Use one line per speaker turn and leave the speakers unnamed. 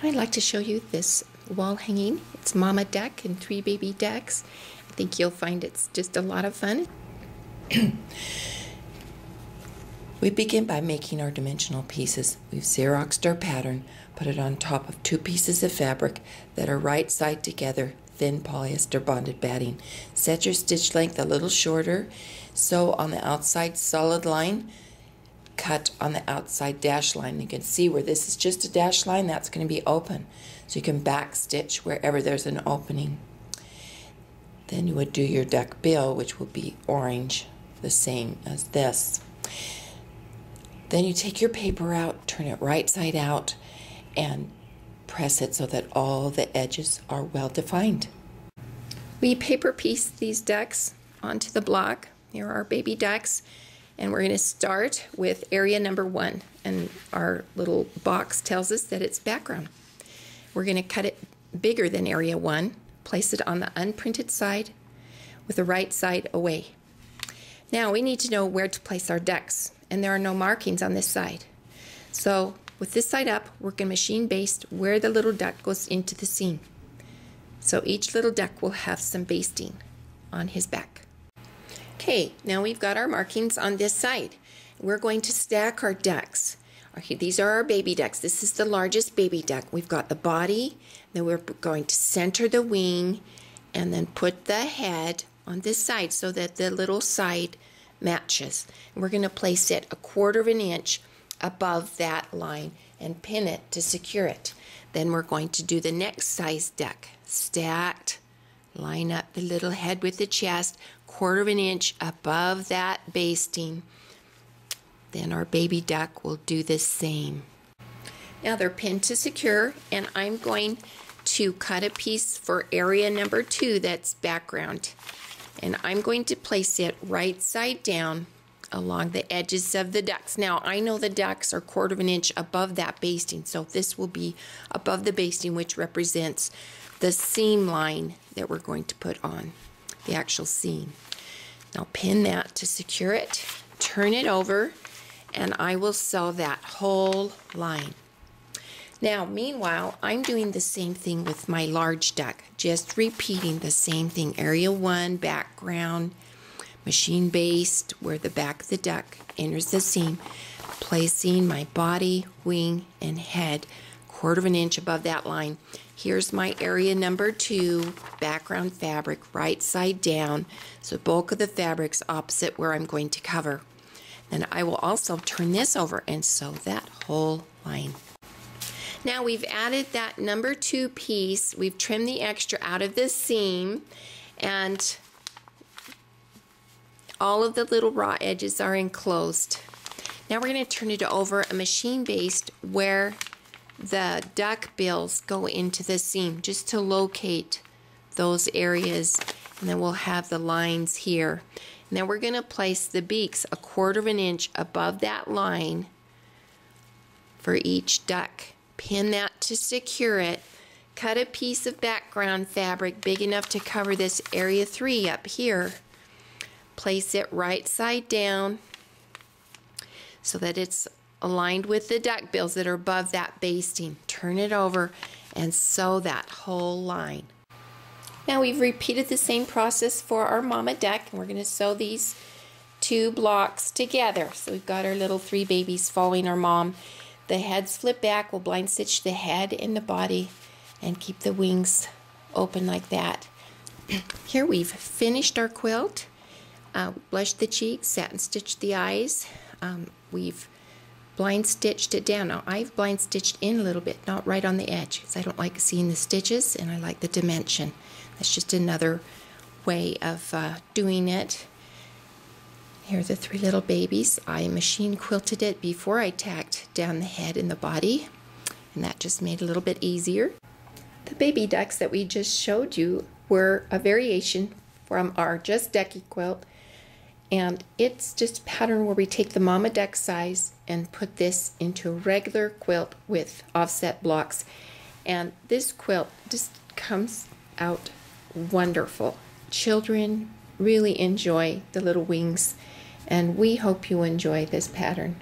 I'd like to show you this wall hanging. It's mama duck and 3 baby ducks. I think you'll find it's just a lot of fun.
We begin by making our dimensional pieces. We've Xeroxed our pattern, put it on top of 2 pieces of fabric that are right side together, thin polyester bonded batting. Set your stitch length a little shorter, sew on the outside solid line, cut on the outside dash line. You can see where this is just a dash line, that's going to be open. So you can back stitch wherever there's an opening. Then you would do your duck bill, which will be orange, the same as this. Then you take your paper out, turn it right side out, and press it so that all the edges are well defined.
We paper piece these ducks onto the block. Here are our baby ducks, and we're going to start with area number 1, and our little box tells us that it's background. We're going to cut it bigger than area 1, place it on the unprinted side with the right side away. Now we need to know where to place our ducks, and there are no markings on this side. So with this side up, we're going to machine baste where the little duck goes into the seam. So each little duck will have some basting on his back. Okay, now we've got our markings on this side. We're going to stack our ducks. Okay, these are our baby ducks. This is the largest baby duck. We've got the body, then we're going to center the wing, and then put the head on this side so that the little side matches. And we're going to place it 1/4 of an inch above that line and pin it to secure it. Then we're going to do the next size duck. Stacked, line up the little head with the chest, 1/4 of an inch above that basting. Then our baby duck will do the same. Now they're pinned to secure, and I'm going to cut a piece for area number 2 that's background. And I'm going to place it right side down along the edges of the ducks. Now I know the ducks are 1/4 of an inch above that basting, so this will be above the basting, which represents the seam line that we're going to put on, the actual seam. Now pin that to secure it, turn it over, and I will sew that whole line. Now, meanwhile, I'm doing the same thing with my large duck, just repeating the same thing. Area 1, background, machine baste where the back of the duck enters the seam, placing my body, wing, and head 1/4 of an inch above that line. Here's my area number 2, background fabric, right side down, so bulk of the fabric's opposite where I'm going to cover. Then I will also turn this over and sew that whole line. Now we've added that number 2 piece, we've trimmed the extra out of this seam, and all of the little raw edges are enclosed. Now we're going to turn it over a machine baste where the duck bills go into the seam, just to locate those areas, and then we'll have the lines here. And then we're going to place the beaks 1/4 of an inch above that line for each duck. Pin that to secure it. Cut a piece of background fabric big enough to cover this area 3 up here. Place it right side down so that it's aligned with the duck bills that are above that basting. Turn it over and sew that whole line. Now we've repeated the same process for our mama duck, and we're going to sew these 2 blocks together. So we've got our little 3 babies following our mom. The heads flip back, we'll blind stitch the head and the body and keep the wings open like that. Here we've finished our quilt. Blushed the cheeks, satin stitched the eyes. We've blind stitched it down. Now I've blind stitched in a little bit, not right on the edge, because I don't like seeing the stitches and I like the dimension. That's just another way of doing it. Here are the 3 little babies. I machine quilted it before I tacked down the head and the body, and that just made it a little bit easier. The baby ducks that we just showed you were a variation from our Just Ducky quilt, and it's just a pattern where we take the mama duck size and put this into a regular quilt with offset blocks, and this quilt just comes out wonderful. Children really enjoy the little wings, and we hope you enjoy this pattern.